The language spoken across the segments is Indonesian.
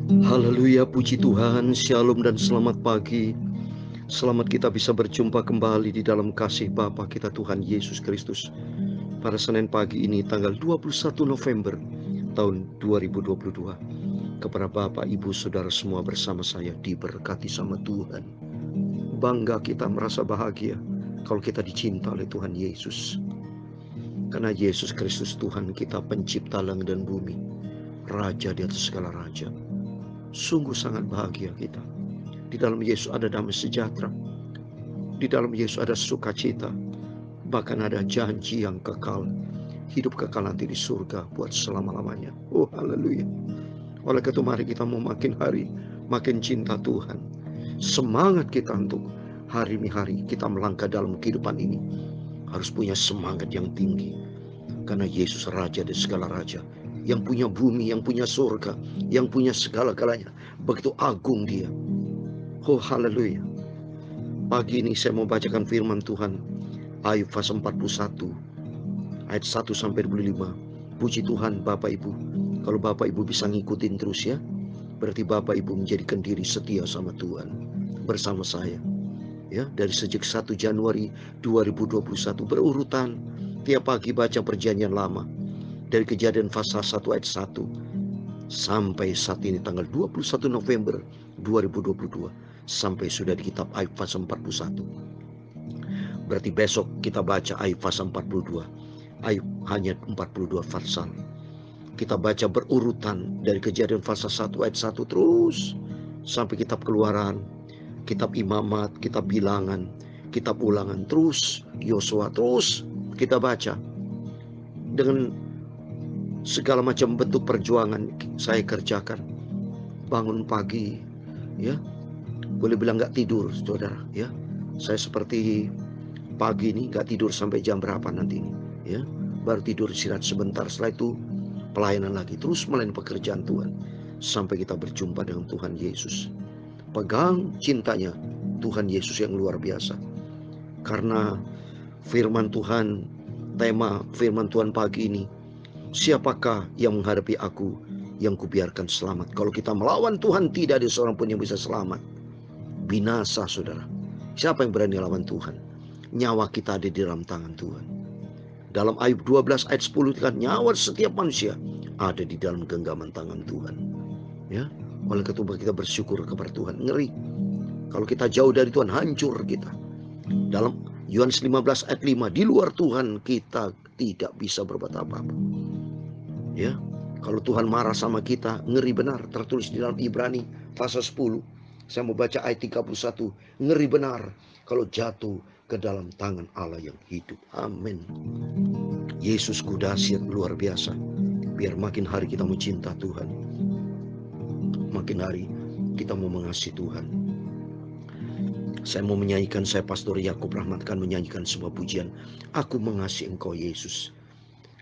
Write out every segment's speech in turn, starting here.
Haleluya, puji Tuhan, shalom dan selamat pagi. Selamat kita bisa berjumpa kembali di dalam kasih Bapa kita Tuhan Yesus Kristus pada Senin pagi ini tanggal 21 November tahun 2022. Kepada Bapak, Ibu, Saudara semua bersama saya diberkati sama Tuhan. Bangga kita, merasa bahagia kalau kita dicinta oleh Tuhan Yesus. Karena Yesus Kristus Tuhan kita, pencipta langit dan bumi, Raja di atas segala raja. Sungguh sangat bahagia kita. Di dalam Yesus ada damai sejahtera. Di dalam Yesus ada sukacita. Bahkan ada janji yang kekal. Hidup kekal nanti di surga buat selama-lamanya. Oh, haleluya. Oleh itu mari kita mau makin hari makin cinta Tuhan. Semangat kita untuk hari demi hari kita melangkah dalam kehidupan ini harus punya semangat yang tinggi. Karena Yesus Raja dari segala raja, yang punya bumi, yang punya surga, yang punya segala-galanya. Begitu agung Dia. Oh, haleluya. Pagi ini saya mau bacakan firman Tuhan, Ayub pasal 41 ayat 1 sampai 25. Puji Tuhan Bapak Ibu, kalau Bapak Ibu bisa ngikutin terus ya, berarti Bapak Ibu menjadikan diri setia sama Tuhan bersama saya. Ya, dari sejak 1 Januari 2021 berurutan tiap pagi baca perjanjian lama. Dari Kejadian pasal 1 ayat 1 sampai saat ini tanggal 21 November 2022 sampai sudah di kitab Ayub pasal 41. Berarti besok kita baca Ayub pasal 42. Ayub hanya 42 pasal. Kita baca berurutan dari Kejadian pasal 1 ayat 1 terus sampai kitab Keluaran, kitab Imamat, kitab Bilangan, kitab Ulangan, terus Yosua, terus kita baca dengan segala macam bentuk perjuangan saya kerjakan. Bangun pagi, ya, boleh bilang nggak tidur, saudara. Ya, saya seperti pagi ini nggak tidur sampai jam berapa nanti ini. Ya, baru tidur istirahat sebentar. Setelah itu pelayanan lagi, terus melayani pekerjaan Tuhan sampai kita berjumpa dengan Tuhan Yesus. Pegang cintanya Tuhan Yesus yang luar biasa. Karena firman Tuhan, tema firman Tuhan pagi ini, siapakah yang menghadapi aku yang kubiarkan selamat? Kalau kita melawan Tuhan, tidak ada seorang pun yang bisa selamat. Binasa, saudara. Siapa yang berani lawan Tuhan? Nyawa kita ada di dalam tangan Tuhan. Dalam Ayub 12 ayat 10 kan, nyawa setiap manusia ada di dalam genggaman tangan Tuhan. Ya, oleh itu kita bersyukur kepada Tuhan. Ngeri kalau kita jauh dari Tuhan, hancur kita. Dalam Yohanes 15 ayat 5, di luar Tuhan kita tidak bisa berbuat apa-apa. Ya, kalau Tuhan marah sama kita, ngeri benar. Tertulis di dalam Ibrani pasal 10. Saya mau baca ayat 31. Ngeri benar kalau jatuh ke dalam tangan Allah yang hidup. Amin. Yesusku dahsyat luar biasa. Biar makin hari kita mau cinta Tuhan, makin hari kita mau mengasihi Tuhan. Saya mau menyanyikan, saya Pastor Yakub Rahmat kan menyanyikan sebuah pujian. Aku mengasihi Engkau Yesus,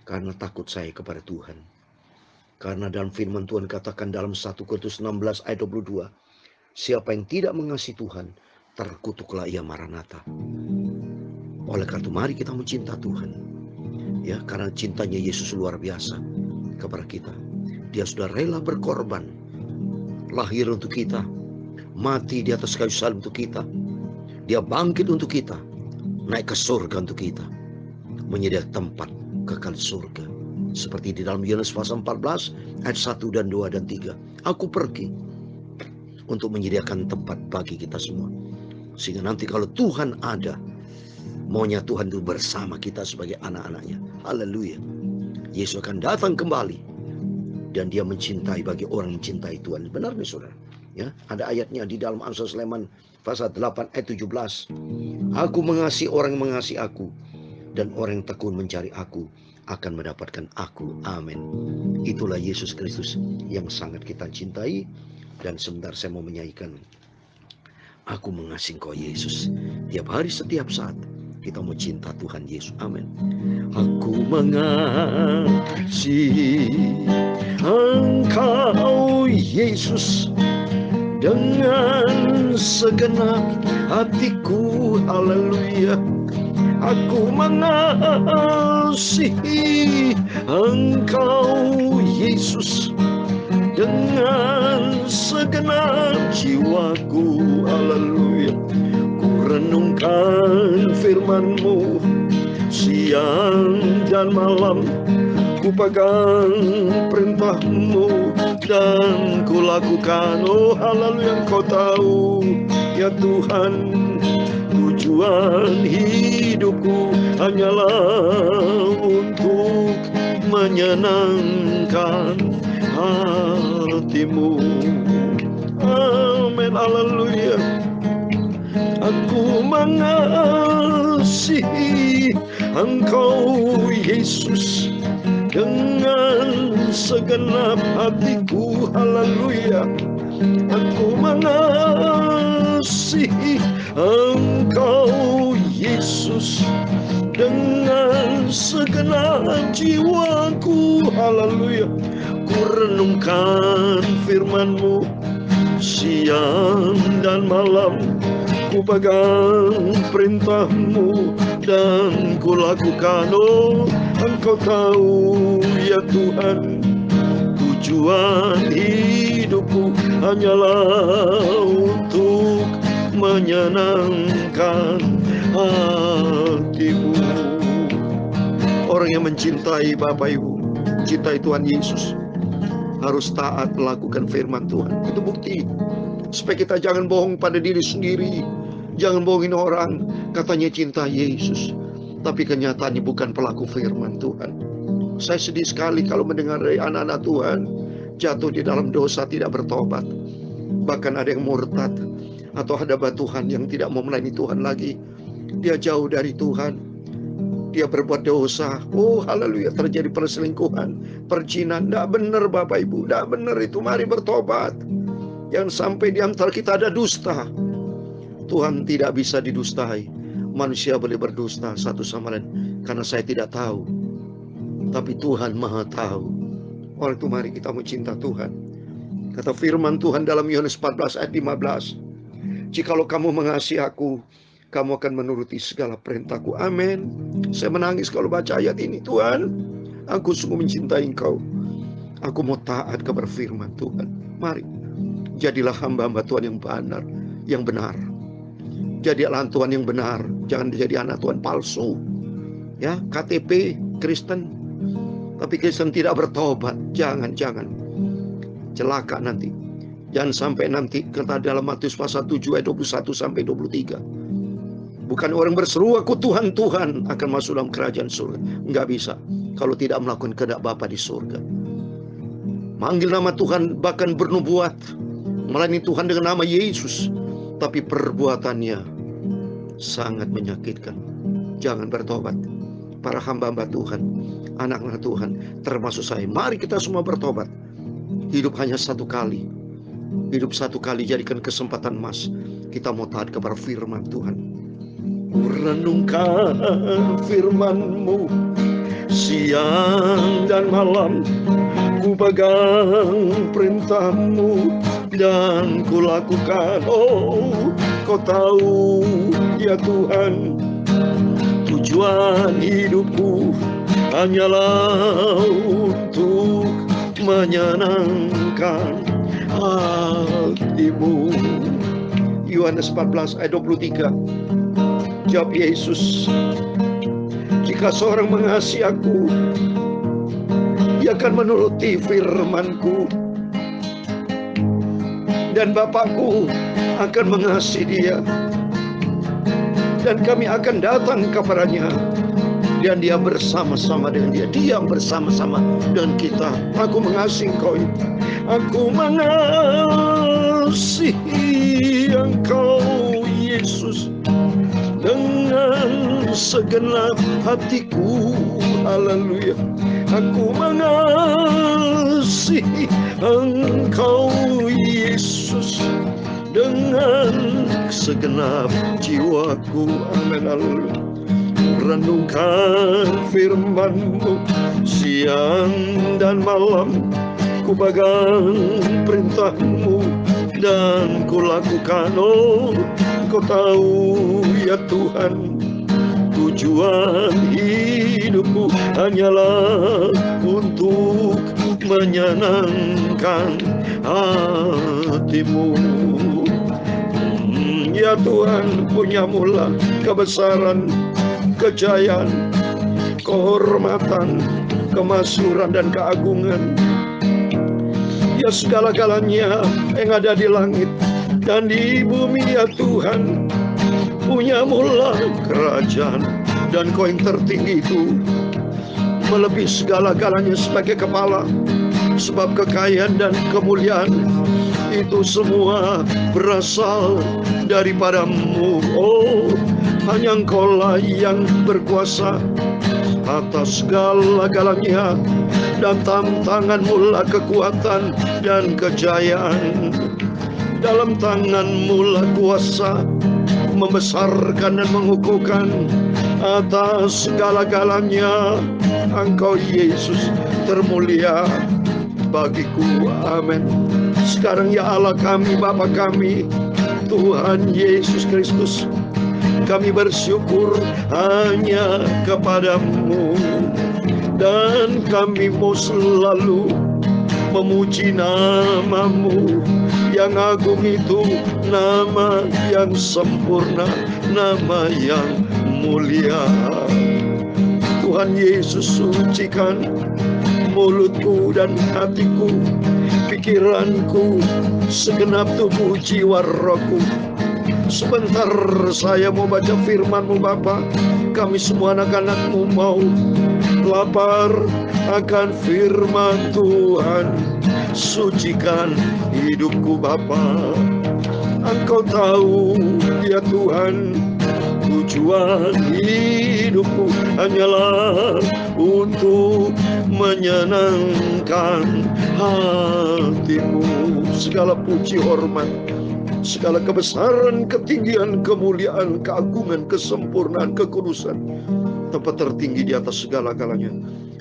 karena takut saya kepada Tuhan. Karena dalam firman Tuhan katakan dalam 1 Korintus 16 ayat 22, siapa yang tidak mengasihi Tuhan, terkutuklah ia. Maranatha. Oleh karena itu mari kita mencinta Tuhan. Ya, karena cintanya Yesus luar biasa kepada kita. Dia sudah rela berkorban, lahir untuk kita, mati di atas kayu salib untuk kita. Dia bangkit untuk kita, naik ke surga untuk kita, menyediakan tempat kekal surga. Seperti di dalam Yohanes pasal 14 ayat 1 dan 2 dan 3. Aku pergi untuk menyediakan tempat bagi kita semua. Sehingga nanti kalau Tuhan ada, maunya Tuhan itu bersama kita sebagai anak-anaknya. Haleluya. Yesus akan datang kembali. Dan dia mencintai bagi orang yang mencintai Tuhan. Benar nih saudara. Ya, ada ayatnya di dalam Amsal Sulaiman pasal 8 ayat 17. Aku mengasihi orang yang mengasihi aku, dan orang yang tekun mencari aku akan mendapatkan aku. Amin. Itulah Yesus Kristus yang sangat kita cintai. Dan sebentar saya mau menyanyikan, aku mengasihi Engkau Yesus. Tiap hari, setiap saat kita mau cinta Tuhan Yesus. Amin. Aku mengasihi Engkau Yesus dengan segenap hatiku. Haleluya. Aku mengasihi Engkau Yesus dengan jiwaku. Haleluya. Ku renungkan firman-Mu siang dan malam, ku pegang perintah-Mu dan ku lakukan. Oh haleluya, Engkau tahu ya Tuhan, tujuan hidupku hanyalah untuk menyenangkan hati-Mu. Amin, haleluya. Aku mengasihi Engkau Yesus dengan segenap hatiku. Haleluya. Aku mengasihi Engkau Yesus dengan segenap jiwaku. Haleluya. Ku renungkan firman-Mu siang dan malam, ku pegang perintah-Mu dan ku lakukan. Oh, Engkau tahu ya Tuhan, tujuan hidupku hanyalah untuk menyenangkan hati-Mu. Orang yang mencintai Bapak Ibu, mencintai Tuhan Yesus, harus taat melakukan firman Tuhan. Itu bukti supaya kita jangan bohong pada diri sendiri, jangan bohongin orang, katanya cinta Yesus, tapi kenyataannya bukan pelaku firman Tuhan. Saya sedih sekali kalau mendengar dari anak-anak Tuhan jatuh di dalam dosa, tidak bertobat. Bahkan ada yang murtad, atau ada hamba Tuhan yang tidak mau melayani Tuhan lagi. Dia jauh dari Tuhan, dia berbuat dosa. Oh haleluya, terjadi perselingkuhan, perjinan. Tidak benar Bapak Ibu, tidak benar itu. Mari bertobat. Jangan sampai di antara kita ada dusta. Tuhan tidak bisa didustai. Manusia boleh berdusta satu sama lain, karena saya tidak tahu, tapi Tuhan Maha tahu. Oleh itu mari kita mencinta Tuhan. Kata firman Tuhan dalam Yohanes 14 ayat 15, jikalau kamu mengasihi aku, kamu akan menuruti segala perintahku. Amin. Saya menangis kalau baca ayat ini. Tuhan, aku sungguh mencintai Engkau. Aku mau taat kepada firman Tuhan. Mari, jadilah hamba-hamba Tuhan yang benar. Jadilah Tuhan yang benar. Jangan jadi anak Tuhan palsu. Ya, KTP Kristen, tapi Kristen tidak bertobat. Jangan. Celaka nanti. Jangan sampai nanti kata dalam Matius pasal 7 ayat 21 sampai 23. Bukan orang berseru aku Tuhan, Tuhan akan masuk dalam kerajaan surga. Enggak bisa kalau tidak melakukan kehendak Bapa di surga. Manggil nama Tuhan, bahkan bernubuat, melayani Tuhan dengan nama Yesus, tapi perbuatannya sangat menyakitkan. Jangan bertobat. Para hamba-hamba Tuhan, anak-anak Tuhan, termasuk saya, mari kita semua bertobat. Hidup hanya satu kali. Hidup satu kali, jadikan kesempatan emas. Kita mau taat kepada firman Tuhan. Renungkan firman-Mu siang dan malam, ku pegang perintah-Mu dan ku lakukan. Oh, Kau tahu ya Tuhan, tujuan hidupku hanyalah untuk menyenangkan hati-Mu. Yohanes 14 ayat 23. Jawab Yesus, jika seorang mengasihi aku, dia akan menuruti firman-Ku, dan Bapakku akan mengasihi dia, dan kami akan datang kepadanya, dan dia bersama-sama dengan dia. Dia bersama-sama dengan kita. Aku mengasihi Engkau. Aku mengasihi Engkau Yesus dengan segenap hatiku. Haleluya. Aku mengasihi Engkau Yesus dengan segenap jiwaku. Amin. Haleluya. Renungkan firman-Mu siang dan malam, ku pegang perintah-Mu dan ku lakukan. Oh, Kau tahu ya Tuhan, tujuan hidupku hanyalah untuk menyenangkan hati-Mu. Ya Tuhan, punya mula kebesaran, kejayaan, kehormatan, kemasyhuran dan keagungan. Ya segala-galanya yang ada di langit dan di bumi, ya Tuhan, punya mula kerajaan, dan Kau yang tertinggi itu melebihi segala-galanya sebagai kepala. Sebab kekayaan dan kemuliaan itu semua berasal daripada-Mu. Oh, hanya Engkau-lah yang berkuasa atas segala-galanya, dan tangan-Mu lah kekuatan dan kejayaan. Dalam tangan-Mu lah kuasa membesarkan dan mengukuhkan atas segala-galanya. Engkau Yesus termulia bagiku. Amin. Sekarang ya Allah kami, Bapa kami, Tuhan Yesus Kristus, kami bersyukur hanya kepada-Mu, dan kami mau selalu memuji nama-Mu yang agung itu, nama yang sempurna, nama yang mulia. Tuhan Yesus, sucikan mulutku dan hatiku, pikiranku, segenap tubuh jiwa rohku. Sebentar saya mau baca firman-Mu Bapa. Kami semua anak-anak-Mu mau lapar akan firman Tuhan. Sucikan hidupku Bapa. Engkau tahu ya Tuhan, tujuan hidupku hanyalah untuk menyenangkan hati-Mu. Segala puji hormat, segala kebesaran, ketinggian, kemuliaan, keagungan, kesempurnaan, kekudusan, tempat tertinggi di atas segala-galanya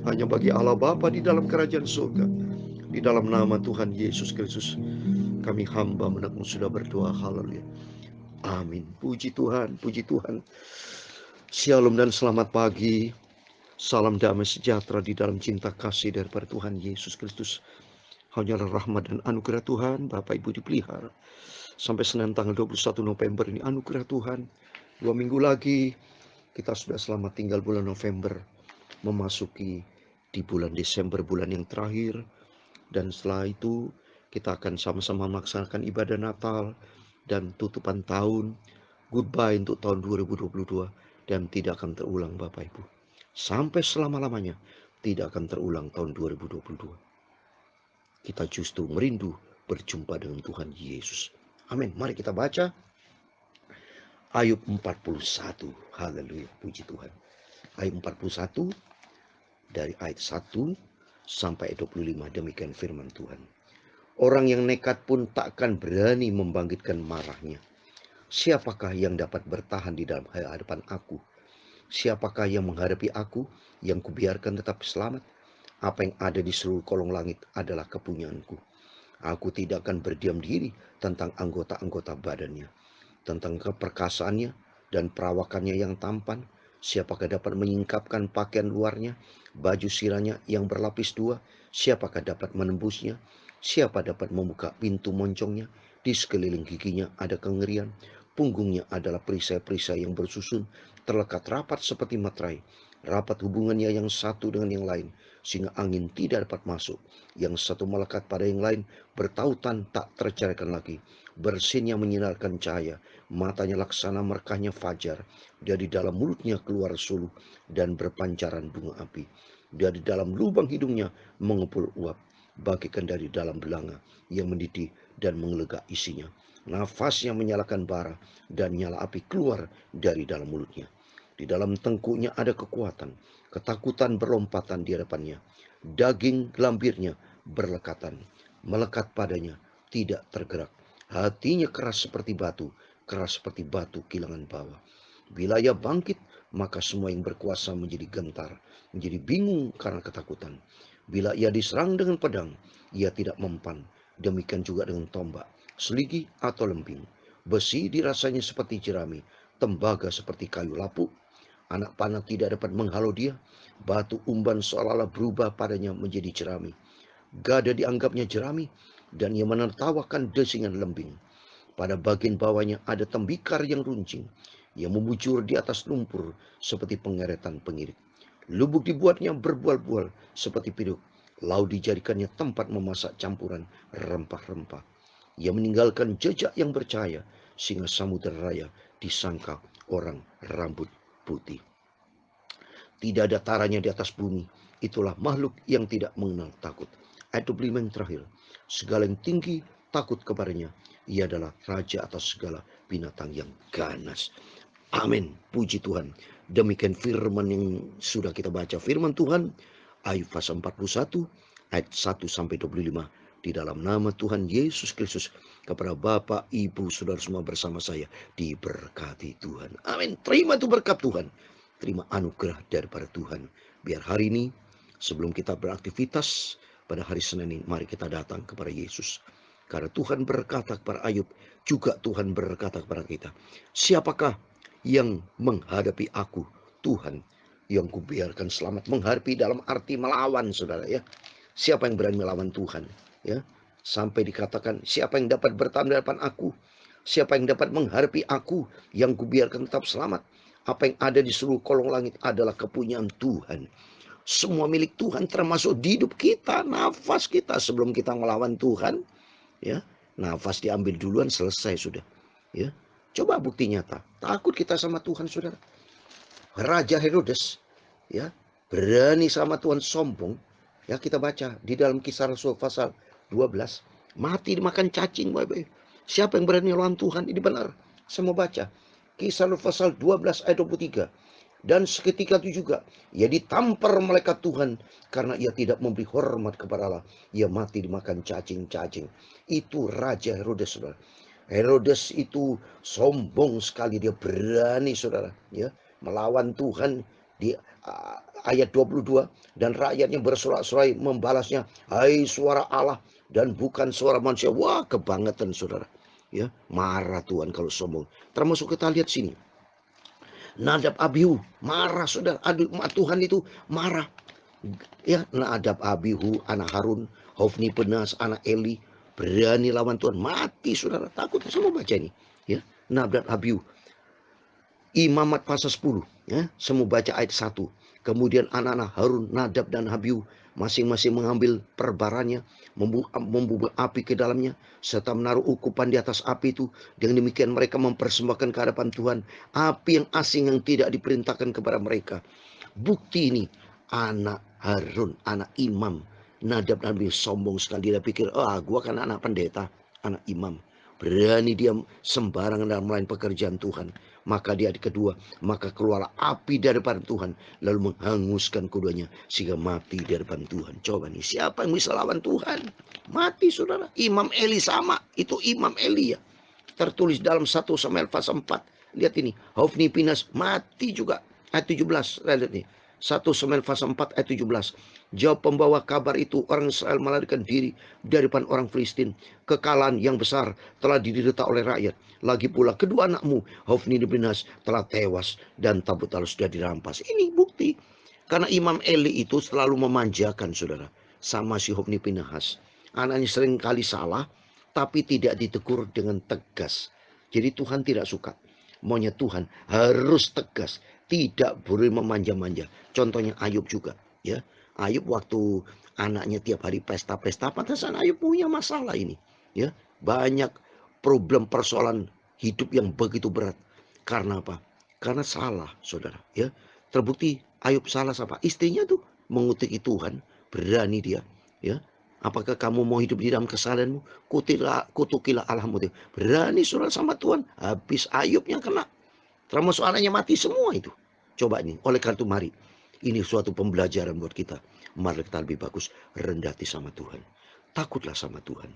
hanya bagi Allah Bapa di dalam kerajaan surga. Di dalam nama Tuhan Yesus Kristus kami hamba menakmu sudah berdoa. Haleluya. Amin. Puji Tuhan, puji Tuhan. Shalom dan selamat pagi. Salam damai sejahtera di dalam cinta kasih daripada Tuhan Yesus Kristus. Hanyalah rahmat dan anugerah Tuhan, Bapak Ibu dipelihara. Sampai Senin tanggal 21 November ini anugerah Tuhan. 2 minggu lagi kita sudah selamat tinggal bulan November, memasuki di bulan Desember, bulan yang terakhir. Dan setelah itu kita akan sama-sama melaksanakan ibadah Natal dan tutupan tahun, goodbye untuk tahun 2022, dan tidak akan terulang Bapak Ibu. Sampai selama-lamanya tidak akan terulang tahun 2022. Kita justru merindu berjumpa dengan Tuhan Yesus. Amin. Mari kita baca Ayub 41. Haleluya, puji Tuhan. Ayub 41 dari ayat 1 sampai 25. Demikian firman Tuhan. Orang yang nekat pun takkan berani membangkitkan marahnya. Siapakah yang dapat bertahan di dalam hadapan aku? Siapakah yang menghadapi aku, yang kubiarkan tetap selamat? Apa yang ada di seluruh kolong langit adalah kepunyaanku. Aku tidak akan berdiam diri tentang anggota-anggota badannya, tentang keperkasaannya dan perawakannya yang tampan. Siapakah dapat menyingkapkan pakaian luarnya, baju sirahnya yang berlapis dua? Siapakah dapat menembusnya? Siapa dapat membuka pintu moncongnya? Di sekeliling giginya ada kengerian, punggungnya adalah perisai-perisai yang bersusun, terlekat rapat seperti materai. Rapat hubungannya yang satu dengan yang lain, sehingga angin tidak dapat masuk. Yang satu melekat pada yang lain, bertautan tak terceraikan lagi. Bersinnya menyinarkan cahaya, matanya laksana merkahnya fajar. Dari dalam mulutnya keluar suluh dan berpancaran bunga api. Dari dalam lubang hidungnya mengepul uap, bagikan dari dalam belanga yang mendidih dan mengelegak isinya. Nafas yang menyalakan bara dan nyala api keluar dari dalam mulutnya. Di dalam tengkuknya ada kekuatan, ketakutan berlompatan di hadapannya. Daging gelambirnya berlekatan, melekat padanya, tidak tergerak. Hatinya keras seperti batu kilangan bawah. Bila ia bangkit, maka semua yang berkuasa menjadi gentar, menjadi bingung karena ketakutan. Bila ia diserang dengan pedang, ia tidak mempan. Demikian juga dengan tombak, seligi atau lemping. Besi dirasanya seperti jerami, tembaga seperti kayu lapuk. Anak panah tidak dapat menghalau dia. Batu umban seolah-olah berubah padanya menjadi jerami. Gada dianggapnya jerami, dan ia menertawakan desingan lembing. Pada bagian bawahnya ada tembikar yang runcing, yang membujur di atas lumpur seperti pengeretan pengirit. Lubuk dibuatnya berbual-bual seperti piduk. Laut dijadikannya tempat memasak campuran rempah-rempah. Ia meninggalkan jejak yang bercahaya, sehingga samudera raya disangka orang rambut putih. Tidak ada taranya di atas bumi. Itulah makhluk yang tidak mengenal takut. Ayat 25 yang terakhir. Segala yang tinggi takut kepadanya. Ia adalah raja atas segala binatang yang ganas. Amin. Puji Tuhan. Demikian firman yang sudah kita baca. Firman Tuhan, Ayub pasal 41, ayat 1 sampai 25. Di dalam nama Tuhan Yesus Kristus, kepada Bapak, Ibu, Saudara semua bersama saya, diberkati Tuhan. Amin. Terima itu berkat Tuhan. Terima anugerah daripada Tuhan. Biar hari ini, sebelum kita beraktivitas pada hari Senin ini, mari kita datang kepada Yesus. Karena Tuhan berkata kepada Ayub, juga Tuhan berkata kepada kita, siapakah yang menghadapi aku? Tuhan yang kubiarkan selamat. Menghadapi dalam arti melawan, saudara ya. Siapa yang berani melawan Tuhan? Ya, sampai dikatakan, siapa yang dapat bertahan di hadapan aku? Siapa yang dapat menghadapi aku yang kubiarkan tetap selamat? Apa yang ada di seluruh kolong langit adalah kepunyaan Tuhan. Semua milik Tuhan, termasuk di hidup kita, nafas kita. Sebelum kita melawan Tuhan, ya, nafas diambil duluan, selesai sudah. Ya, coba bukti nyata. Takut kita sama Tuhan, saudara. Raja Herodes, ya, berani sama Tuhan, sombong. Ya, kita baca di dalam Kisah Rasul pasal 12, mati dimakan cacing, baik-baik. Siapa yang berani melawan Tuhan? Ini benar. Saya mau baca Kisah Rasul pasal 12 ayat 23. Dan seketika itu juga ia ditampar malaikat Tuhan karena ia tidak memberi hormat kepada Allah. Ia mati dimakan cacing-cacing. Itu Raja Herodes, saudara. Herodes itu sombong sekali, dia berani, saudara, ya, melawan Tuhan. Di ayat 22, dan rakyatnya bersorak-sorai membalasnya, hai suara Allah dan bukan suara manusia. Wah, kebangetan, saudara. Ya, marah Tuhan kalau sombong. Termasuk kita lihat sini, Nadab Abihu marah, saudara. Aduh, Tuhan itu marah. Ya, Nadab Abihu, anak Harun, Hofni Penas, anak Eli, berani lawan Tuhan, mati, saudara. Takut. Semua baca ini. Ya, Nadab Abihu. Imamat pasal 10. Ya, semua baca ayat 1. Kemudian anak-anak Harun, Nadab dan Abihu masing-masing mengambil perbarannya, membubuh api ke dalamnya, serta menaruh ukupan di atas api itu. Dengan demikian mereka mempersembahkan ke hadapan Tuhan api yang asing yang tidak diperintahkan kepada mereka. Bukti ini, anak Harun, anak imam, Nadab dan Abihu sombong sekali. Dia pikir, gua kan anak pendeta, anak imam. Berani dia sembarangan dalam melayan pekerjaan Tuhan. Maka di ayat kedua, maka keluarlah api daripada Tuhan, lalu menghanguskan keduanya sehingga mati di hadapan Tuhan. Coba nih, siapa yang bisa lawan Tuhan? Mati, saudara. Imam Eli sama, itu Imam Eli ya. Tertulis dalam 1 Samuel pasal 4. Lihat ini, Hofni Pinas mati juga. Ayat 17, lihat nih. 1 Samuel pasal 4 ayat 17. Jawab pembawa kabar itu, orang Israel melarikan diri dari depan orang Filistin. Kekalahan yang besar telah diderita oleh rakyat. Lagi pula kedua anakmu, Hofni dan Pinehas, telah tewas dan tabut Allah sudah dirampas. Ini bukti. Karena Imam Eli itu selalu memanjakan, saudara, sama si Hofni Pinehas. Anaknya sering kali salah, tapi tidak ditegur dengan tegas. Jadi Tuhan tidak suka. Maunya Tuhan harus tegas, tidak boleh memanja-manja. Contohnya Ayub juga, ya. Ayub waktu anaknya tiap hari pesta-pesta, pantasan Ayub punya masalah ini, ya. Banyak problem persoalan hidup yang begitu berat. Karena apa? Karena salah, saudara, ya. Terbukti Ayub salah apa? Istrinya tuh mengutiki Tuhan, berani dia, ya. Apakah kamu mau hidup di dalam kesalahanmu? Kutukilah Allahmu. Berani, saudara, sama Tuhan. Habis Ayubnya kena. Termasuk anaknya mati semua itu. Coba ini, oleh karena itu mari. Ini suatu pembelajaran buat kita. Mari kita lebih bagus rendah hati sama Tuhan. Takutlah sama Tuhan.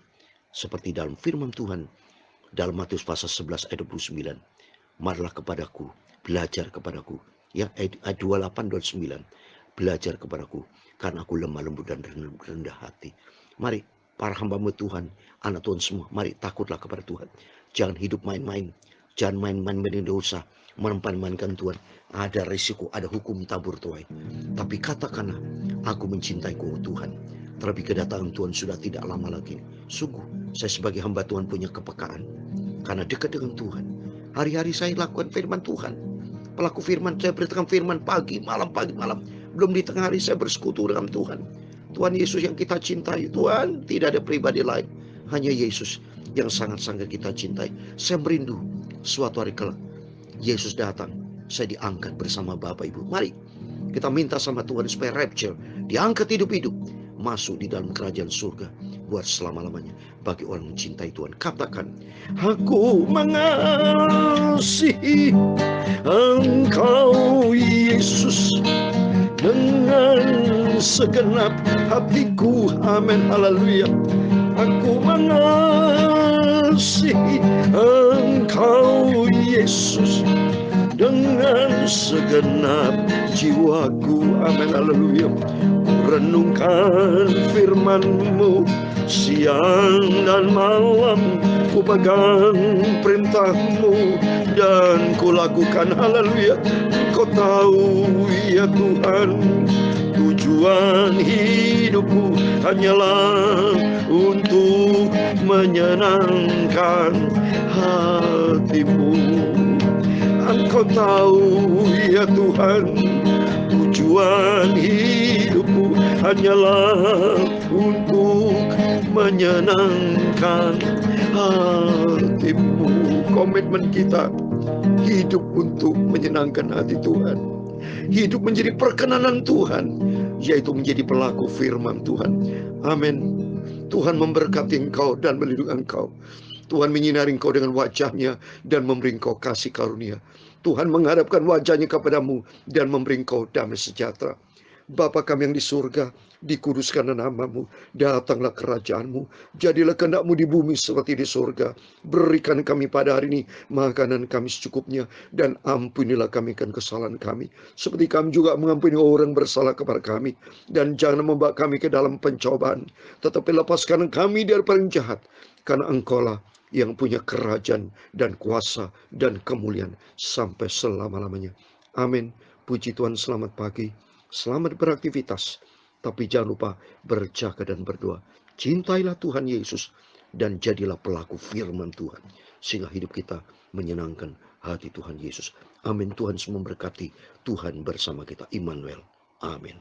Seperti dalam firman Tuhan. Dalam Matius pasal 11 ayat 29. Marilah kepadaku, belajar kepadaku. Ya, ayat 28 dan 29. Belajar kepadaku, karena aku lemah lembut dan rendah hati. Mari, para hamba-Mu Tuhan, anak Tuhan semua, mari takutlah kepada Tuhan. Jangan hidup main-main. Jangan main-main dosa, mempermainkan Tuhan. Ada risiko, ada hukum tabur tuai. Tapi katakanlah, aku mencintaiku Tuhan. Terlebih kedatangan Tuhan sudah tidak lama lagi. Sungguh, saya sebagai hamba Tuhan punya kepekaan. karena dekat dengan Tuhan. Hari-hari saya lakukan firman Tuhan. Pelaku firman, saya beritakan firman pagi, malam, pagi, malam. Belum di tengah hari saya bersekutu dengan Tuhan. Tuhan Yesus yang kita cintai. Tuhan, tidak ada pribadi lain. Hanya Yesus yang sangat-sangat kita cintai. Saya merindu suatu hari kelak Yesus datang, saya diangkat bersama Bapak Ibu. Mari kita minta sama Tuhan supaya rapture, diangkat hidup-hidup, masuk di dalam kerajaan surga buat selama-lamanya. Bagi orang yang mencintai Tuhan, katakan, aku mengasihi Engkau Yesus dengan segenap hatiku. Amin, haleluya. Aku mengasihi Engkau Yesus dengan segenap jiwaku. Amin, haleluya. Renungkan firman-Mu siang dan malam, ku pegang perintah-Mu dan ku lakukan. Haleluya. Kau tahu ya Tuhan, tujuan hidupku hanyalah untuk menyenangkan hati-Mu. Engkau tahu ya Tuhan, tujuan hidupku hanyalah untuk menyenangkan hati-Mu. Komitmen kita hidup untuk menyenangkan hati Tuhan, hidup menjadi perkenanan Tuhan, yaitu menjadi pelaku firman Tuhan. Amin. Tuhan memberkati engkau dan melindungi engkau. Tuhan menyinari engkau dengan wajah-Nya dan memberi engkau kasih karunia. Tuhan menghadapkan wajah-Nya kepadamu dan memberi engkau damai sejahtera. Bapa kami yang di surga, dikuduskanlah nama-Mu, datanglah kerajaan-Mu, jadilah kehendak-Mu di bumi seperti di surga. Berikan kami pada hari ini makanan kami secukupnya, dan ampunilah kami kan kesalahan kami, seperti kami juga mengampuni orang bersalah kepada kami. Dan jangan membawa kami ke dalam pencobaan, tetapi lepaskan kami dari paling jahat, karena Engkau-lah yang punya kerajaan dan kuasa dan kemuliaan sampai selama-lamanya. Amin. Puji Tuhan, selamat pagi. Selamat beraktivitas, tapi jangan lupa berjaga dan berdoa. Cintailah Tuhan Yesus dan jadilah pelaku firman Tuhan, sehingga hidup kita menyenangkan hati Tuhan Yesus. Amin. Tuhan semua memberkati. Tuhan bersama kita. Immanuel. Amin.